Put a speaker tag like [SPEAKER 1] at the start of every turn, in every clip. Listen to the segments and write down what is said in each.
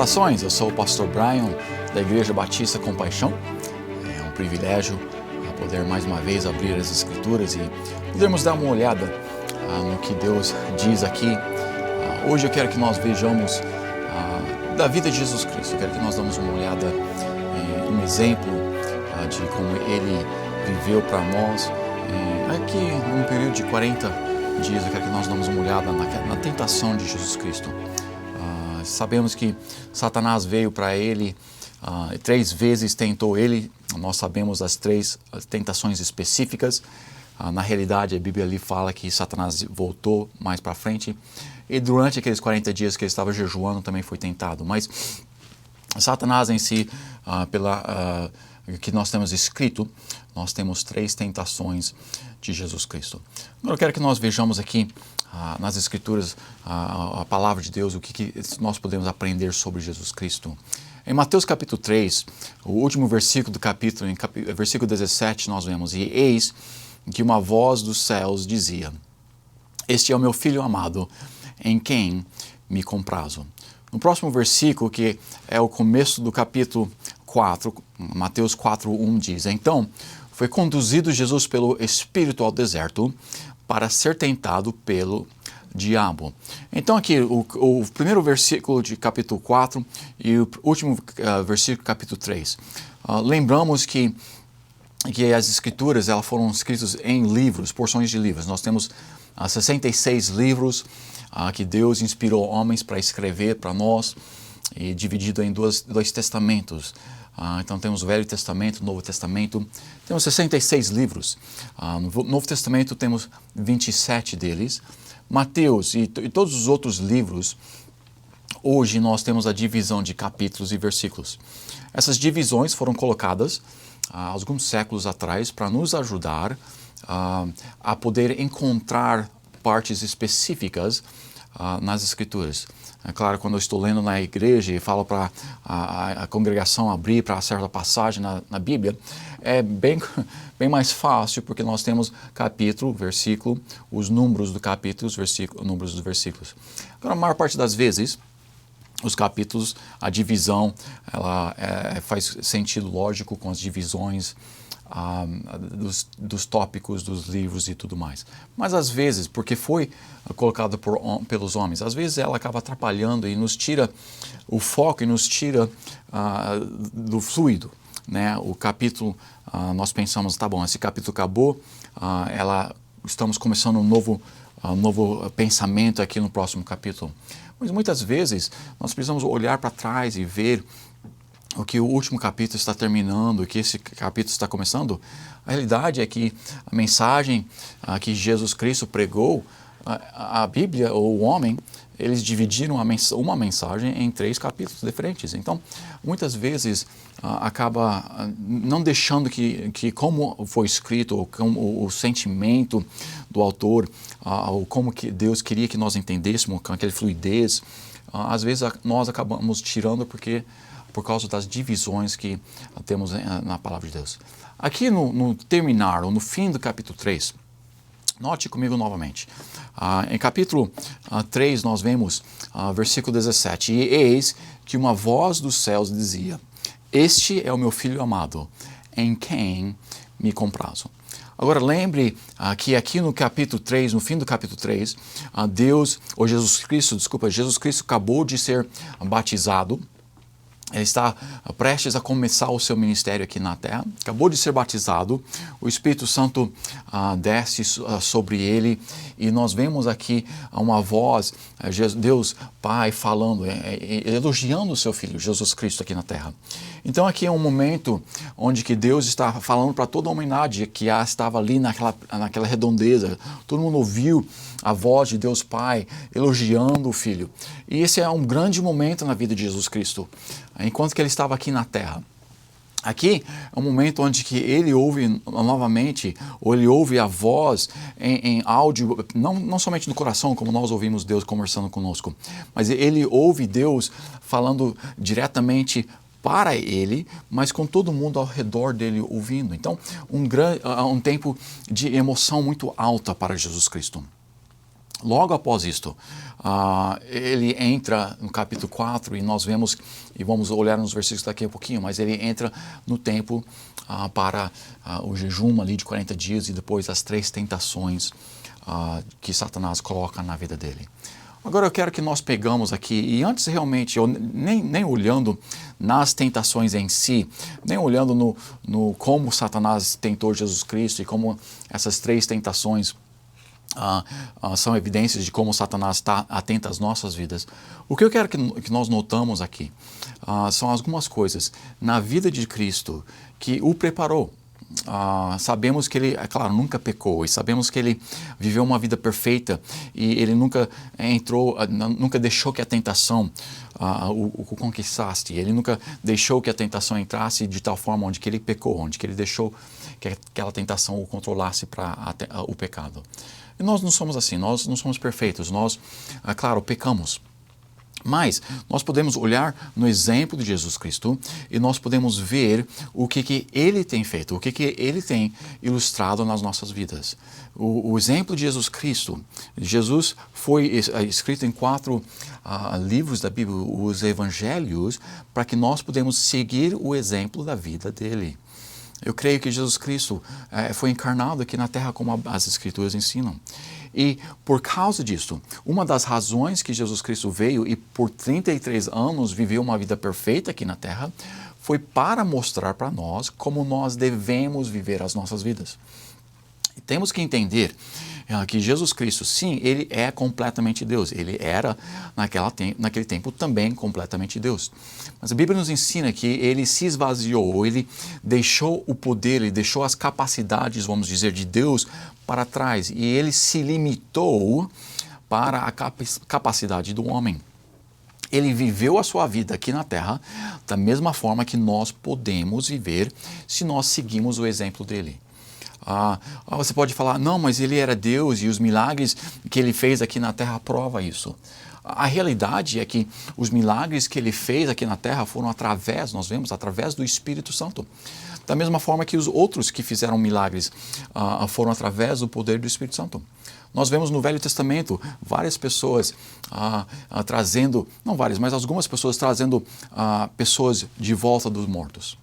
[SPEAKER 1] Saudações, eu sou o pastor Brian da Igreja Batista Compaixão. É um privilégio poder mais uma vez abrir as Escrituras e podermos dar uma olhada no que Deus diz aqui. Hoje eu quero que nós vejamos da vida de Jesus Cristo. Eu quero que nós damos uma olhada em um exemplo de como Ele viveu para nós. Aqui, num período de 40 dias, eu quero que nós damos uma olhada na tentação de Jesus Cristo. Sabemos que Satanás veio para ele, 3 vezes tentou ele. Nós sabemos as 3 tentações específicas. Na realidade, a Bíblia ali fala que Satanás voltou mais para frente. E durante aqueles 40 dias que ele estava jejuando, também foi tentado. Mas Satanás em si, que nós temos escrito, nós temos 3 tentações de Jesus Cristo. Agora eu quero que nós vejamos aqui nas Escrituras a palavra de Deus, o que nós podemos aprender sobre Jesus Cristo. Em Mateus capítulo 3, o último versículo do capítulo, versículo 17, nós vemos: E eis que uma voz dos céus dizia: Este é o meu Filho amado, em quem me comprazo. No próximo versículo, que é o começo do capítulo 4, Mateus 4:1 diz: Então foi conduzido Jesus pelo Espírito ao deserto para ser tentado pelo diabo. Então aqui o primeiro versículo de capítulo 4 e o último versículo capítulo 3. Lembramos que as Escrituras elas foram escritas em livros, porções de livros. Nós temos 66 livros que Deus inspirou homens para escrever para nós, e dividido em dois testamentos. Então temos o Velho Testamento, o Novo Testamento. Temos 66 livros. No Novo Testamento temos 27 deles. Mateus e todos os outros livros, hoje nós temos a divisão de capítulos e versículos. Essas divisões foram colocadas alguns séculos atrás para nos ajudar a poder encontrar partes específicas nas Escrituras. É claro, quando eu estou lendo na igreja e falo para a congregação abrir para certa passagem na Bíblia, é bem mais fácil, porque nós temos capítulo, versículo, os números do capítulo, os números dos versículos. Agora, a maior parte das vezes, os capítulos, a divisão, ela faz sentido lógico com as divisões dos tópicos dos livros e tudo mais. Mas às vezes, porque foi colocado pelos homens, às vezes ela acaba atrapalhando e nos tira o foco e nos tira do fluido, né? O capítulo, nós pensamos, tá bom, esse capítulo acabou, estamos começando um novo pensamento aqui no próximo capítulo. Mas muitas vezes nós precisamos olhar para trás e ver o que o último capítulo está terminando, o que esse capítulo está começando. A realidade é que a mensagem que Jesus Cristo pregou, a Bíblia ou o homem, eles dividiram uma mensagem em 3 capítulos diferentes. Então, muitas vezes acaba não deixando que como foi escrito, ou como o sentimento do autor, ou como que Deus queria que nós entendêssemos, com aquela fluidez, às vezes nós acabamos tirando por causa das divisões que temos na palavra de Deus. Aqui no terminar, ou no fim do capítulo 3, note comigo novamente. Em capítulo 3 nós vemos versículo 17. E eis que uma voz dos céus dizia: Este é o meu Filho amado, em quem me comprazo. Agora lembre que aqui no capítulo 3, no fim do capítulo 3, Jesus Cristo acabou de ser batizado. Ele está prestes a começar o seu ministério aqui na terra, acabou de ser batizado, o Espírito Santo desce sobre ele e nós vemos aqui uma voz, Deus Pai falando, elogiando o seu Filho, Jesus Cristo aqui na terra. Então aqui é um momento onde que Deus está falando para toda a humanidade que estava ali naquela redondeza, todo mundo ouviu a voz de Deus Pai elogiando o Filho. E esse é um grande momento na vida de Jesus Cristo, enquanto que ele estava aqui na terra. Aqui é um momento onde que ele ouve novamente, ou ele ouve a voz em áudio, não somente no coração, como nós ouvimos Deus conversando conosco, mas ele ouve Deus falando diretamente para ele, mas com todo mundo ao redor dele ouvindo. Então, um tempo de emoção muito alta para Jesus Cristo. Logo após isto, ele entra no capítulo 4 e nós vemos, e vamos olhar nos versículos daqui a pouquinho, mas ele entra no tempo para o jejum ali de 40 dias e depois as 3 tentações que Satanás coloca na vida dele. Agora eu quero que nós pegamos aqui, e antes realmente, eu nem olhando nas tentações em si, nem olhando no como Satanás tentou Jesus Cristo e como essas 3 tentações são evidências de como Satanás está atento às nossas vidas. O que eu quero que nós notamos aqui são algumas coisas na vida de Cristo que o preparou. Sabemos que ele, é claro, nunca pecou, e sabemos que ele viveu uma vida perfeita e ele nunca nunca deixou que a tentação o conquistasse, ele nunca deixou que a tentação entrasse de tal forma onde que ele pecou, onde que ele deixou que aquela tentação o controlasse para o pecado. E nós não somos assim, nós não somos perfeitos, nós, claro, pecamos. Mas nós podemos olhar no exemplo de Jesus Cristo e nós podemos ver o que ele tem feito, o que ele tem ilustrado nas nossas vidas. O exemplo de Jesus Cristo, Jesus foi escrito em 4 livros da Bíblia, os Evangelhos, para que nós podemos seguir o exemplo da vida dele. Eu creio que Jesus Cristo foi encarnado aqui na Terra como as Escrituras ensinam. E por causa disso, uma das razões que Jesus Cristo veio e por 33 anos viveu uma vida perfeita aqui na Terra foi para mostrar para nós como nós devemos viver as nossas vidas. E temos que entender que Jesus Cristo, sim, ele é completamente Deus. Ele era, naquele tempo, também completamente Deus. Mas a Bíblia nos ensina que ele se esvaziou, ele deixou o poder, ele deixou as capacidades, vamos dizer, de Deus para trás. E ele se limitou para a capacidade do homem. Ele viveu a sua vida aqui na Terra da mesma forma que nós podemos viver se nós seguimos o exemplo dele. Você pode falar, não, mas ele era Deus e os milagres que ele fez aqui na Terra provam isso. A realidade é que os milagres que ele fez aqui na Terra foram nós vemos, através do Espírito Santo. Da mesma forma que os outros que fizeram milagres foram através do poder do Espírito Santo. Nós vemos no Velho Testamento várias pessoas trazendo, não várias, mas algumas pessoas trazendo pessoas de volta dos mortos.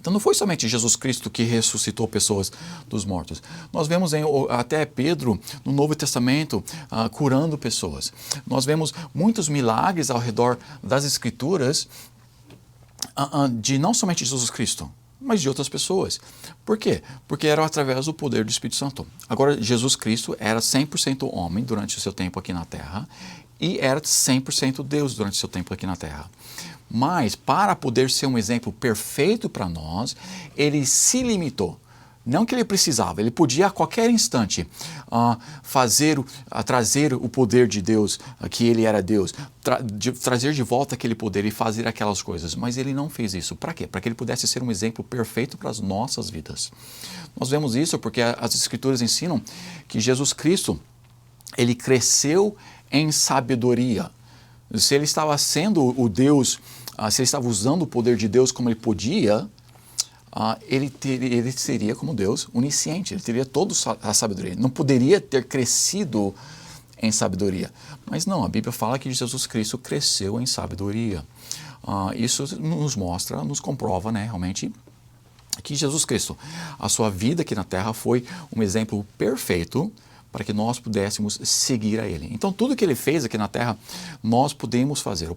[SPEAKER 1] Então não foi somente Jesus Cristo que ressuscitou pessoas dos mortos. Nós vemos até Pedro no Novo Testamento curando pessoas. Nós vemos muitos milagres ao redor das Escrituras de não somente Jesus Cristo, mas de outras pessoas. Por quê? Porque era através do poder do Espírito Santo. Agora, Jesus Cristo era 100% homem durante o seu tempo aqui na Terra e era 100% Deus durante o seu tempo aqui na Terra. Mas, para poder ser um exemplo perfeito para nós, ele se limitou. Não que ele precisava, ele podia a qualquer instante trazer o poder de Deus, que ele era Deus, trazer de volta aquele poder e fazer aquelas coisas. Mas ele não fez isso. Para quê? Para que ele pudesse ser um exemplo perfeito para as nossas vidas. Nós vemos isso porque as Escrituras ensinam que Jesus Cristo, ele cresceu em sabedoria. Se ele estava sendo o Deus, se ele estava usando o poder de Deus como ele podia, ele seria como Deus onisciente, ele teria toda a sabedoria. Não poderia ter crescido em sabedoria. Mas não, a Bíblia fala que Jesus Cristo cresceu em sabedoria. Isso nos comprova, né, realmente, que Jesus Cristo, a sua vida aqui na Terra foi um exemplo perfeito para que nós pudéssemos seguir a Ele. Então, tudo que Ele fez aqui na Terra, nós podemos fazer,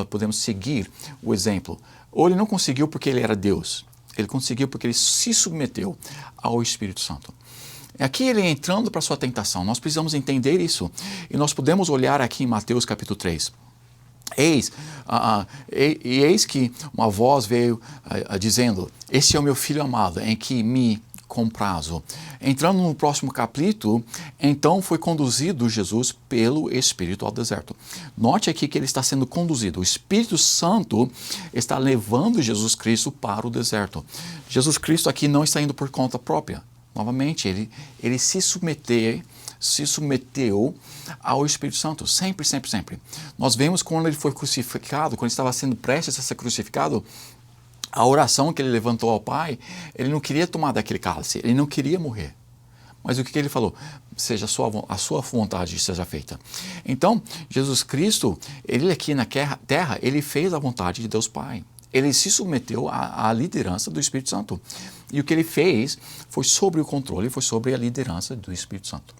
[SPEAKER 1] podemos seguir o exemplo. Ou Ele não conseguiu porque Ele era Deus, Ele conseguiu porque Ele se submeteu ao Espírito Santo. Aqui Ele entrando para a sua tentação, nós precisamos entender isso. E nós podemos olhar aqui em Mateus capítulo 3. Eis que uma voz veio dizendo, este é o meu Filho amado, em que me comprazo. Entrando no próximo capítulo, então foi conduzido Jesus pelo Espírito ao deserto. Note aqui que ele está sendo conduzido. O Espírito Santo está levando Jesus Cristo para o deserto. Jesus Cristo aqui não está indo por conta própria. Novamente, ele se submeteu ao Espírito Santo, sempre, sempre, sempre. Nós vemos quando ele foi crucificado, quando ele estava sendo prestes a ser crucificado, a oração que ele levantou ao Pai, ele não queria tomar daquele cálice, ele não queria morrer. Mas o que ele falou? Seja a sua vontade seja feita. Então, Jesus Cristo, ele aqui na terra, ele fez a vontade de Deus Pai. Ele se submeteu à liderança do Espírito Santo. E o que ele fez foi sobre o controle, foi sobre a liderança do Espírito Santo.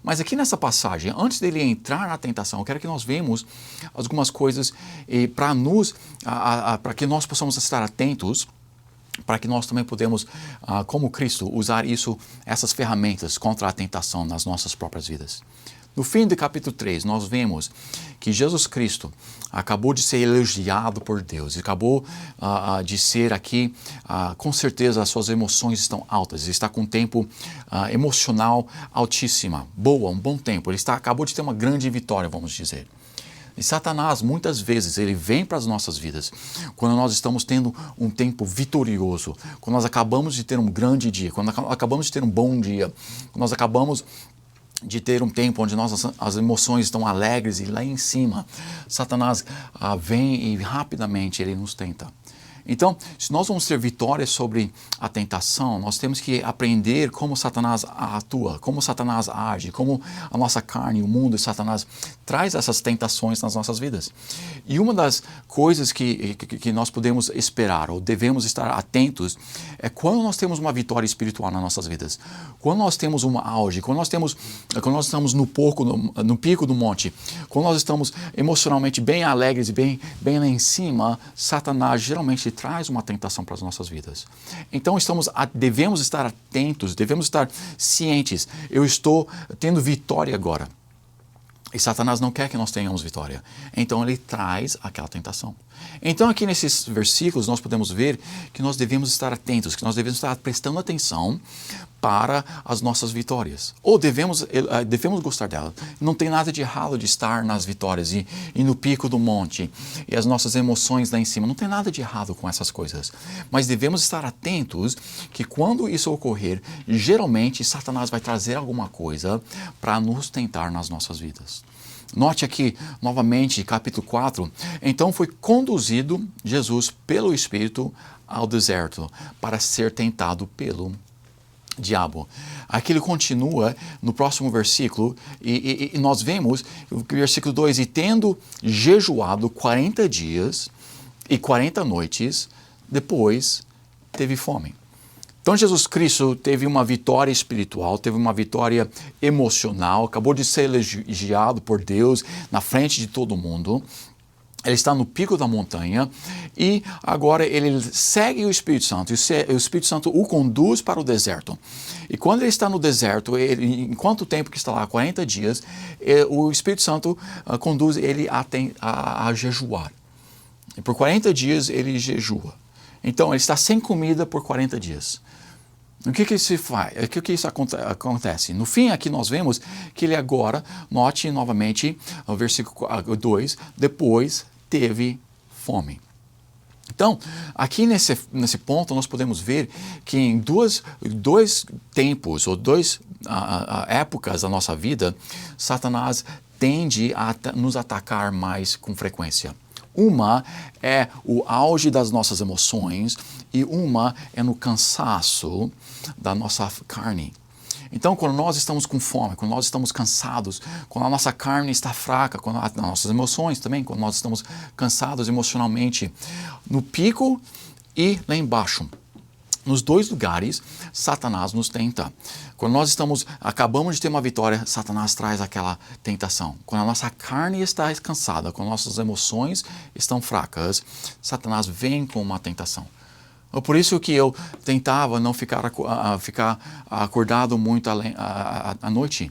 [SPEAKER 1] Mas aqui nessa passagem, antes dele entrar na tentação, eu quero que nós vemos algumas coisas para que nós possamos estar atentos, para que nós também podemos, como Cristo, usar essas ferramentas contra a tentação nas nossas próprias vidas. No fim do capítulo 3, nós vemos que Jesus Cristo acabou de ser elogiado por Deus, acabou de ser aqui, com certeza as suas emoções estão altas, ele está com um tempo emocional altíssima, um bom tempo, ele acabou de ter uma grande vitória, vamos dizer. E Satanás, muitas vezes, ele vem para as nossas vidas quando nós estamos tendo um tempo vitorioso, quando nós acabamos de ter um grande dia, quando acabamos de ter um bom dia, quando nós acabamos de ter um tempo onde as emoções estão alegres e lá em cima, Satanás vem e rapidamente ele nos tenta. Então, se nós vamos ter vitória sobre a tentação, nós temos que aprender como Satanás atua, como Satanás age, como a nossa carne, o mundo e Satanás traz essas tentações nas nossas vidas. E uma das coisas que nós podemos esperar ou devemos estar atentos é quando nós temos uma vitória espiritual nas nossas vidas. Quando nós temos uma auge, quando nós estamos no pico do monte, quando nós estamos emocionalmente bem alegres e bem lá em cima, Satanás geralmente traz uma tentação para as nossas vidas. Então devemos estar atentos, devemos estar cientes. Eu estou tendo vitória agora. E Satanás não quer que nós tenhamos vitória. Então ele traz aquela tentação. Então aqui nesses versículos nós podemos ver que nós devemos estar atentos, que nós devemos estar prestando atenção para as nossas vitórias. Ou devemos gostar delas. Não tem nada de errado de estar nas vitórias e no pico do monte e as nossas emoções lá em cima. Não tem nada de errado com essas coisas. Mas devemos estar atentos que quando isso ocorrer, geralmente Satanás vai trazer alguma coisa para nos tentar nas nossas vidas. Note aqui, novamente, capítulo 4. Então foi conduzido Jesus pelo Espírito ao deserto para ser tentado pelo diabo. Aqui ele continua no próximo versículo e nós vemos o versículo 2, e tendo jejuado 40 dias e 40 noites, depois teve fome. Então Jesus Cristo teve uma vitória espiritual, teve uma vitória emocional, acabou de ser elogiado por Deus na frente de todo mundo. Ele está no pico da montanha e agora ele segue o Espírito Santo. E o Espírito Santo o conduz para o deserto. E quando ele está no deserto, em quanto tempo que está lá? 40 dias, o Espírito Santo conduz ele a jejuar. E por 40 dias ele jejua. Então ele está sem comida por 40 dias. O que se faz? O que isso acontece? No fim, aqui nós vemos que ele agora, note novamente o versículo 2, depois teve fome. Então, aqui nesse ponto nós podemos ver que em dois tempos ou duas épocas da nossa vida, Satanás tende a nos atacar mais com frequência. Uma é o auge das nossas emoções e uma é no cansaço da nossa carne. Então, quando nós estamos com fome, quando nós estamos cansados, quando a nossa carne está fraca, quando as nossas emoções também, quando nós estamos cansados emocionalmente, no pico e lá embaixo. Nos dois lugares, Satanás nos tenta. Quando nós acabamos de ter uma vitória, Satanás traz aquela tentação. Quando a nossa carne está cansada, quando nossas emoções estão fracas, Satanás vem com uma tentação. Por isso que eu tentava não ficar acordado muito à noite.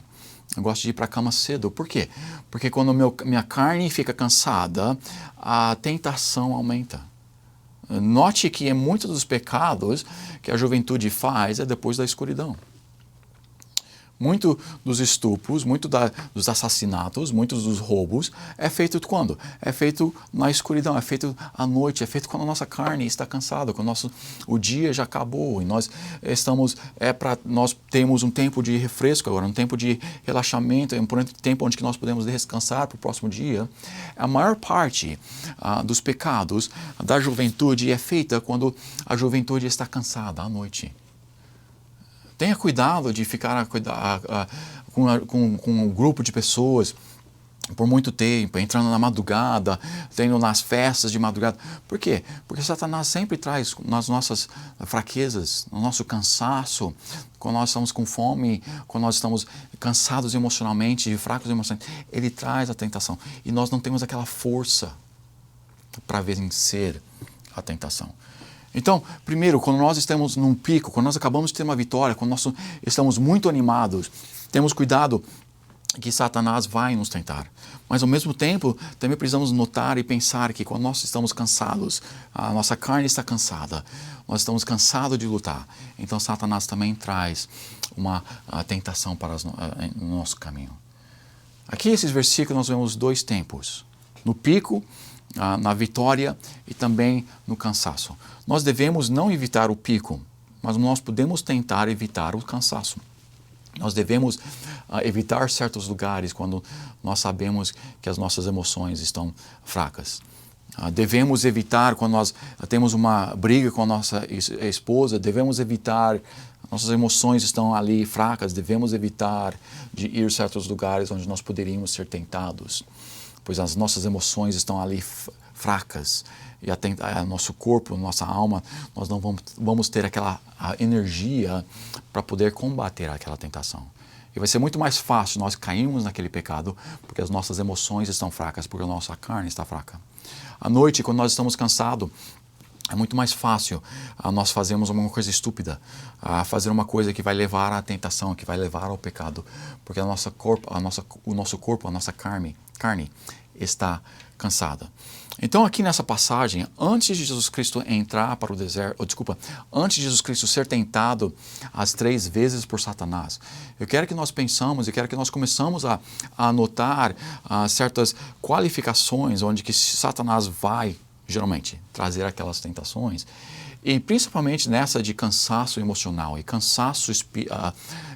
[SPEAKER 1] Eu gosto de ir para a cama cedo. Por quê? Porque quando minha carne fica cansada, a tentação aumenta. Note que muitos dos pecados que a juventude faz é depois da escuridão. Muito dos estupros, dos assassinatos, muitos dos roubos é feito quando? É feito na escuridão, é feito à noite, é feito quando a nossa carne está cansada, quando o dia já acabou e nós temos um tempo de refresco agora, um tempo de relaxamento, um tempo onde nós podemos descansar para o próximo dia. A maior parte dos pecados da juventude é feita quando a juventude está cansada à noite. Tenha cuidado de ficar com um grupo de pessoas por muito tempo, entrando na madrugada, tendo nas festas de madrugada. Por quê? Porque Satanás sempre traz nas nossas fraquezas, no nosso cansaço, quando nós estamos com fome, quando nós estamos cansados emocionalmente, fracos emocionalmente, ele traz a tentação. E nós não temos aquela força para vencer a tentação. Então, primeiro, quando nós estamos num pico, quando nós acabamos de ter uma vitória, quando nós estamos muito animados, temos cuidado que Satanás vai nos tentar. Mas, ao mesmo tempo, também precisamos notar e pensar que quando nós estamos cansados, a nossa carne está cansada, nós estamos cansados de lutar. Então, Satanás também traz uma tentação para no nosso caminho. Aqui, esses versículos, nós vemos 2 tempos. No pico, na vitória e também no cansaço. Nós devemos não evitar o pico, mas nós podemos tentar evitar o cansaço. Nós devemos evitar certos lugares quando nós sabemos que as nossas emoções estão fracas. Devemos evitar quando nós temos uma briga com a nossa esposa, devemos evitar, nossas emoções estão ali fracas, devemos evitar de ir a certos lugares onde nós poderíamos ser tentados, pois as nossas emoções estão ali fracas e nosso corpo, nossa alma, nós não vamos ter aquela energia para poder combater aquela tentação. E vai ser muito mais fácil nós cairmos naquele pecado porque as nossas emoções estão fracas, porque a nossa carne está fraca. À noite, quando nós estamos cansados, é muito mais fácil nós fazermos uma coisa estúpida, fazer uma coisa que vai levar à tentação, que vai levar ao pecado, porque o nosso corpo, a nossa carne está cansada. Então, aqui nessa passagem, antes de Jesus Cristo entrar para o deserto, antes de Jesus Cristo ser tentado as 3 vezes por Satanás, eu quero que nós pensamos, eu quero que nós começamos a anotar certas qualificações onde que Satanás vai, geralmente, trazer aquelas tentações, e principalmente nessa de cansaço emocional, e cansaço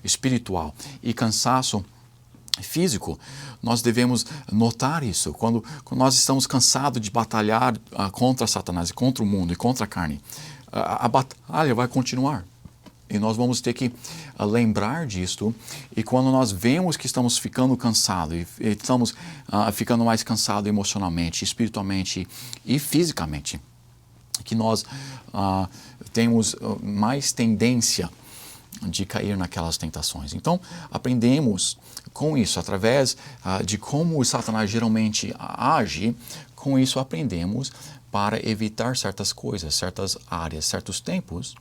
[SPEAKER 1] espiritual, e cansaço físico. Nós devemos notar isso. Quando nós estamos cansados de batalhar contra Satanás, e contra o mundo, e contra a carne, a batalha vai continuar. E nós vamos ter que lembrar disto. E quando nós vemos que estamos ficando cansados, e estamos ficando mais cansados emocionalmente, espiritualmente e fisicamente, que nós temos mais tendência de cair naquelas tentações. Então, aprendemos com isso, através de como o Satanás geralmente age, com isso aprendemos para evitar certas coisas, certas áreas, certos tempos,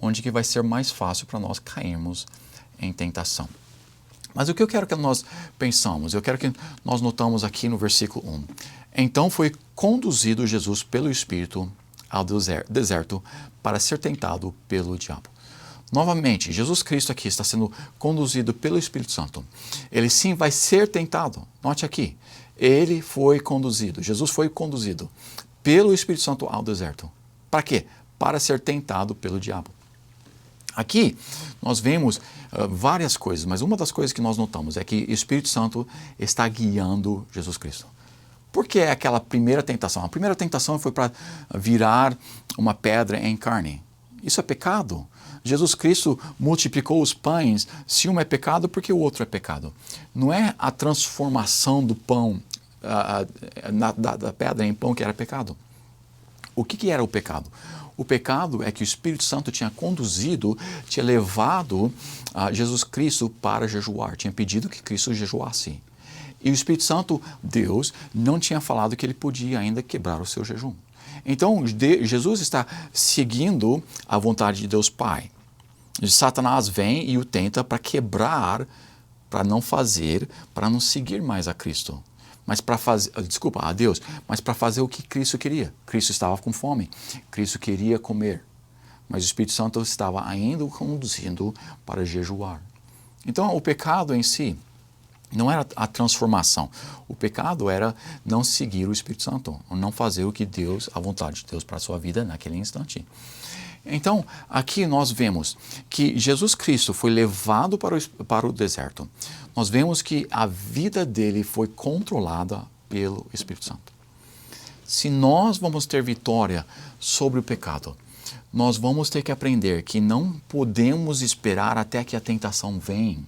[SPEAKER 1] onde que vai ser mais fácil para nós cairmos em tentação. Mas o que eu quero que nós pensamos, eu quero que nós notamos aqui no versículo 1. Então foi conduzido Jesus pelo Espírito ao deserto para ser tentado pelo diabo. Novamente, Jesus Cristo aqui está sendo conduzido pelo Espírito Santo. Ele sim vai ser tentado. Note aqui, ele foi conduzido, Jesus foi conduzido pelo Espírito Santo ao deserto. Para quê? Para ser tentado pelo diabo. Aqui nós vemos várias coisas, mas uma das coisas que nós notamos é que o Espírito Santo está guiando Jesus Cristo. Por que aquela primeira tentação? A primeira tentação foi para virar uma pedra em carne. Isso é pecado. Jesus Cristo multiplicou os pães, se um é pecado, porque o outro é pecado. Não é a transformação do pão, da pedra em pão que era pecado. O que era o pecado? O pecado é que o Espírito Santo tinha conduzido, tinha levado Jesus Cristo para jejuar, tinha pedido que Cristo jejuasse. E o Espírito Santo, Deus, não tinha falado que ele podia ainda quebrar o seu jejum. Então, Jesus está seguindo a vontade de Deus Pai. Satanás vem e o tenta para quebrar, para não fazer, para não seguir mais a Cristo. Mas para fazer, a Deus, mas para fazer o que Cristo queria. Cristo estava com fome, Cristo queria comer, mas o Espírito Santo estava ainda conduzindo para jejuar. Então, o pecado em si não era a transformação. O pecado era não seguir o Espírito Santo, não fazer o que Deus, a vontade de Deus para a sua vida naquele instante. Então, aqui nós vemos que Jesus Cristo foi levado para o deserto. Nós vemos que a vida dele foi controlada pelo Espírito Santo. Se nós vamos ter vitória sobre o pecado, nós vamos ter que aprender que não podemos esperar até que a tentação venha.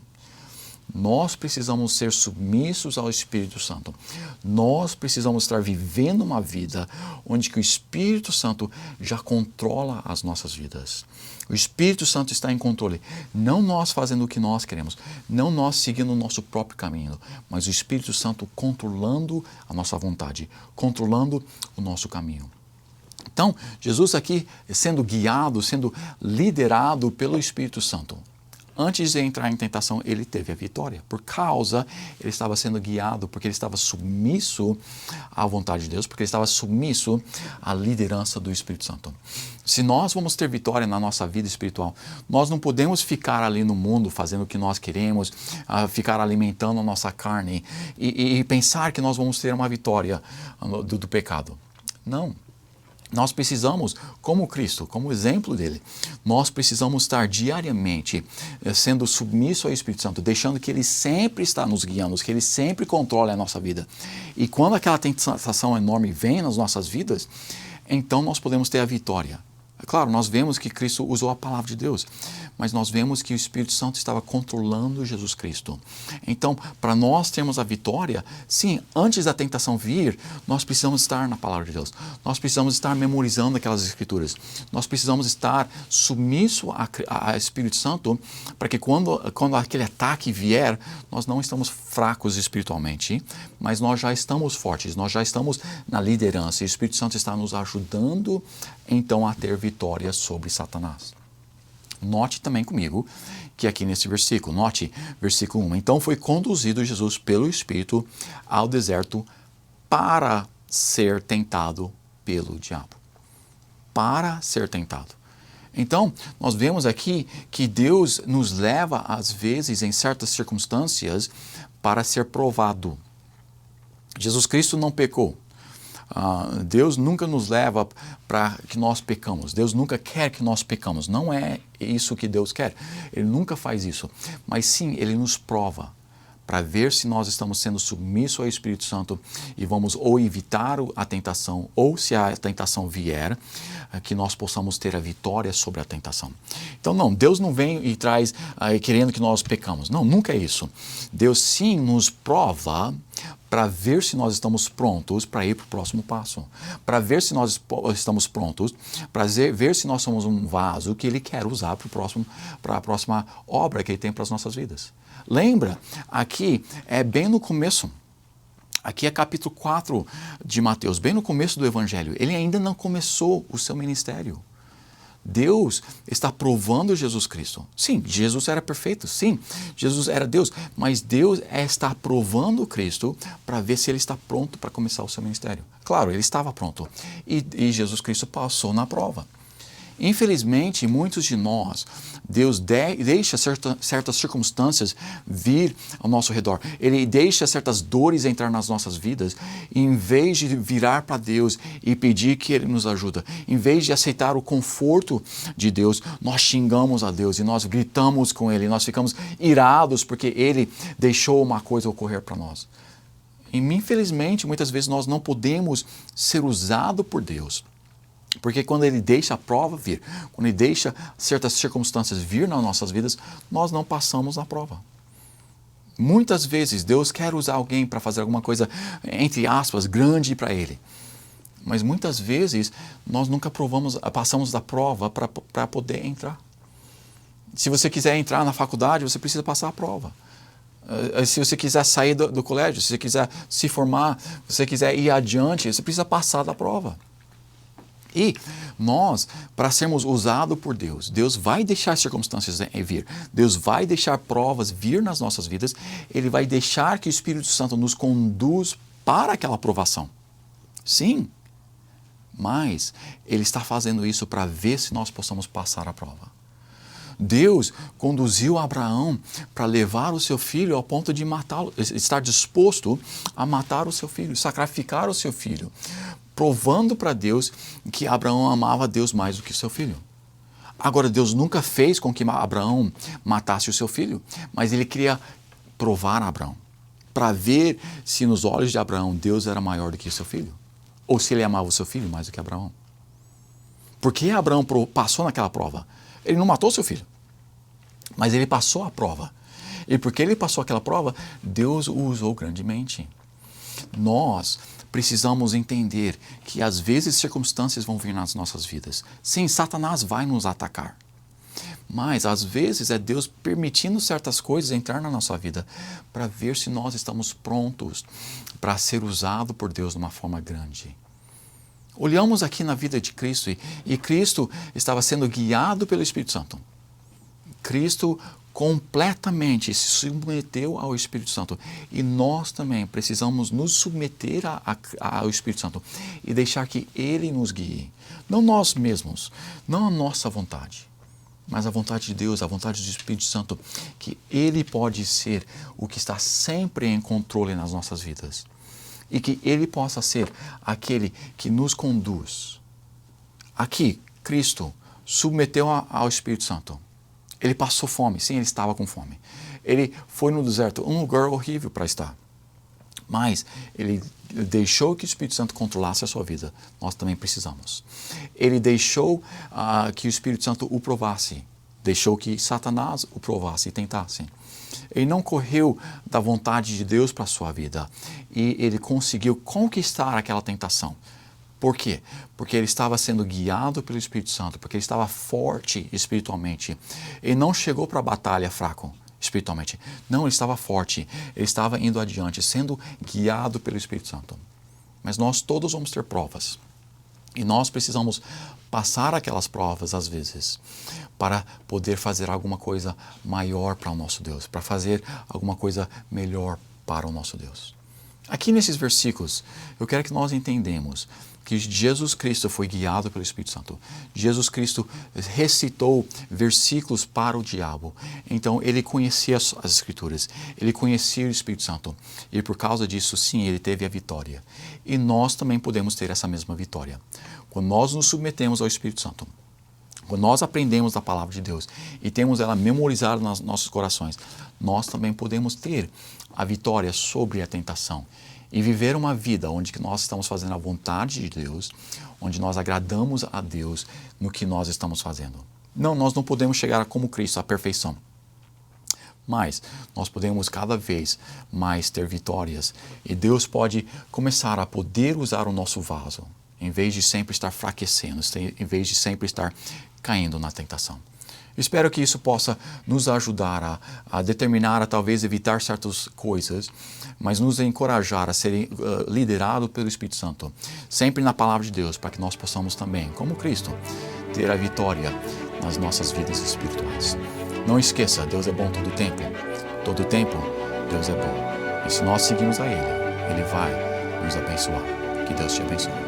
[SPEAKER 1] Nós precisamos ser submissos ao Espírito Santo. Nós precisamos estar vivendo uma vida onde que o Espírito Santo já controla as nossas vidas. O Espírito Santo está em controle. Não nós fazendo o que nós queremos, não nós seguindo o nosso próprio caminho, mas o Espírito Santo controlando a nossa vontade, controlando o nosso caminho. Então, Jesus aqui sendo guiado, sendo liderado pelo Espírito Santo. Antes de entrar em tentação, ele teve a vitória. Por causa, ele estava sendo guiado, porque ele estava submisso à vontade de Deus, porque ele estava submisso à liderança do Espírito Santo. Se nós vamos ter vitória na nossa vida espiritual, nós não podemos ficar ali no mundo fazendo o que nós queremos, ficar alimentando a nossa carne e pensar que nós vamos ter uma vitória do pecado. Não. Nós precisamos, como Cristo, como exemplo dele, nós precisamos estar diariamente sendo submisso ao Espírito Santo, deixando que ele sempre está nos guiando, que ele sempre controle a nossa vida. E quando aquela tentação enorme vem nas nossas vidas, então nós podemos ter a vitória. É claro, nós vemos que Cristo usou a palavra de Deus, mas nós vemos que o Espírito Santo estava controlando Jesus Cristo. Então, para nós termos a vitória, sim, antes da tentação vir, nós precisamos estar na palavra de Deus. Nós precisamos estar memorizando aquelas escrituras. Nós precisamos estar submisso a Espírito Santo, para que quando aquele ataque vier, nós não estamos fracos espiritualmente, mas nós já estamos fortes, nós já estamos na liderança. E o Espírito Santo está nos ajudando, então, a ter vitória sobre Satanás. Note também comigo que aqui nesse versículo, note versículo 1. Então foi conduzido Jesus pelo Espírito ao deserto para ser tentado pelo diabo. Para ser tentado. Então, nós vemos aqui que Deus nos leva, às vezes, em certas circunstâncias, para ser provado. Jesus Cristo não pecou. Deus nunca nos leva para que nós pecamos. Deus nunca quer que nós pecamos. Não é isso que Deus quer. Ele nunca faz isso. Mas sim, Ele nos prova para ver se nós estamos sendo submissos ao Espírito Santo e vamos ou evitar a tentação, ou se a tentação vier, que nós possamos ter a vitória sobre a tentação. Então não, Deus não vem e traz querendo que nós pecamos. Não, nunca é isso. Deus sim nos prova para ver se nós estamos prontos para ir para o próximo passo, para ver se nós estamos prontos, para ver se nós somos um vaso que Ele quer usar para a próxima obra que Ele tem para as nossas vidas. Lembra, aqui é bem no começo, aqui é capítulo 4 de Mateus, bem no começo do Evangelho. Ele ainda não começou o seu ministério. Deus está provando Jesus Cristo. Sim, Jesus era perfeito, sim, Jesus era Deus, mas Deus está provando Cristo para ver se ele está pronto para começar o seu ministério. Claro, ele estava pronto e Jesus Cristo passou na prova. Infelizmente, muitos de nós, Deus deixa certas circunstâncias vir ao nosso redor. Ele deixa certas dores entrar nas nossas vidas. E em vez de virar para Deus e pedir que Ele nos ajude, em vez de aceitar o conforto de Deus, nós xingamos a Deus e nós gritamos com Ele. Nós ficamos irados porque Ele deixou uma coisa ocorrer para nós. E infelizmente, muitas vezes nós não podemos ser usados por Deus. Porque quando Ele deixa a prova vir, quando Ele deixa certas circunstâncias vir nas nossas vidas, nós não passamos na prova. Muitas vezes Deus quer usar alguém para fazer alguma coisa, entre aspas, grande para Ele. Mas muitas vezes nós nunca passamos da prova para poder entrar. Se você quiser entrar na faculdade, você precisa passar a prova. Se você quiser sair do colégio, se você quiser se formar, se você quiser ir adiante, você precisa passar da prova. E nós, para sermos usados por Deus, Deus vai deixar circunstâncias vir, Deus vai deixar provas vir nas nossas vidas, Ele vai deixar que o Espírito Santo nos conduz para aquela provação. Sim, mas Ele está fazendo isso para ver se nós possamos passar a prova. Deus conduziu Abraão para levar o seu filho ao ponto de matá-lo, estar disposto a matar o seu filho, sacrificar o seu filho, provando para Deus que Abraão amava Deus mais do que o seu filho. Agora, Deus nunca fez com que Abraão matasse o seu filho, mas Ele queria provar a Abraão, para ver se nos olhos de Abraão Deus era maior do que o seu filho, ou se ele amava o seu filho mais do que Abraão. Porque Abraão passou naquela prova. Ele não matou seu filho, mas ele passou a prova. E porque ele passou aquela prova, Deus o usou grandemente. Nós precisamos entender que às vezes circunstâncias vão vir nas nossas vidas. Sim, Satanás vai nos atacar. Mas às vezes é Deus permitindo certas coisas entrar na nossa vida para ver se nós estamos prontos para ser usado por Deus de uma forma grande. Olhamos aqui na vida de Cristo e Cristo estava sendo guiado pelo Espírito Santo. Cristo completamente se submeteu ao Espírito Santo. E nós também precisamos nos submeter ao Espírito Santo e deixar que Ele nos guie. Não nós mesmos, não a nossa vontade, mas a vontade de Deus, a vontade do Espírito Santo, que Ele pode ser o que está sempre em controle nas nossas vidas. E que Ele possa ser aquele que nos conduz. Aqui, Cristo submeteu ao Espírito Santo. Ele passou fome, sim, ele estava com fome. Ele foi no deserto, um lugar horrível para estar. Mas ele deixou que o Espírito Santo controlasse a sua vida. Nós também precisamos. Ele deixou que o Espírito Santo o provasse. Deixou que Satanás o provasse e tentasse. Ele não correu da vontade de Deus para a sua vida. E ele conseguiu conquistar aquela tentação. Por quê? Porque ele estava sendo guiado pelo Espírito Santo, porque ele estava forte espiritualmente. Ele não chegou para a batalha fraco espiritualmente. Não, ele estava forte. Ele estava indo adiante, sendo guiado pelo Espírito Santo. Mas nós todos vamos ter provas. E nós precisamos passar aquelas provas, às vezes, para poder fazer alguma coisa maior para o nosso Deus, para fazer alguma coisa melhor para o nosso Deus. Aqui nesses versículos, eu quero que nós entendamos que Jesus Cristo foi guiado pelo Espírito Santo. Jesus Cristo recitou versículos para o diabo. Então, ele conhecia as Escrituras, ele conhecia o Espírito Santo. E por causa disso, sim, ele teve a vitória. E nós também podemos ter essa mesma vitória. Quando nós nos submetemos ao Espírito Santo, quando nós aprendemos da palavra de Deus e temos ela memorizada nos nossos corações, nós também podemos ter a vitória sobre a tentação e viver uma vida onde nós estamos fazendo a vontade de Deus, onde nós agradamos a Deus no que nós estamos fazendo. Não, nós não podemos chegar como Cristo à perfeição, mas nós podemos cada vez mais ter vitórias e Deus pode começar a poder usar o nosso vaso, em vez de sempre estar fraquecendo, em vez de sempre estar caindo na tentação. Espero que isso possa nos ajudar a determinar, a talvez evitar certas coisas, mas nos encorajar a ser liderados pelo Espírito Santo, sempre na palavra de Deus, para que nós possamos também, como Cristo, ter a vitória nas nossas vidas espirituais. Não esqueça, Deus é bom todo tempo. Todo tempo, Deus é bom. E se nós seguimos a Ele, Ele vai nos abençoar. Que Deus te abençoe.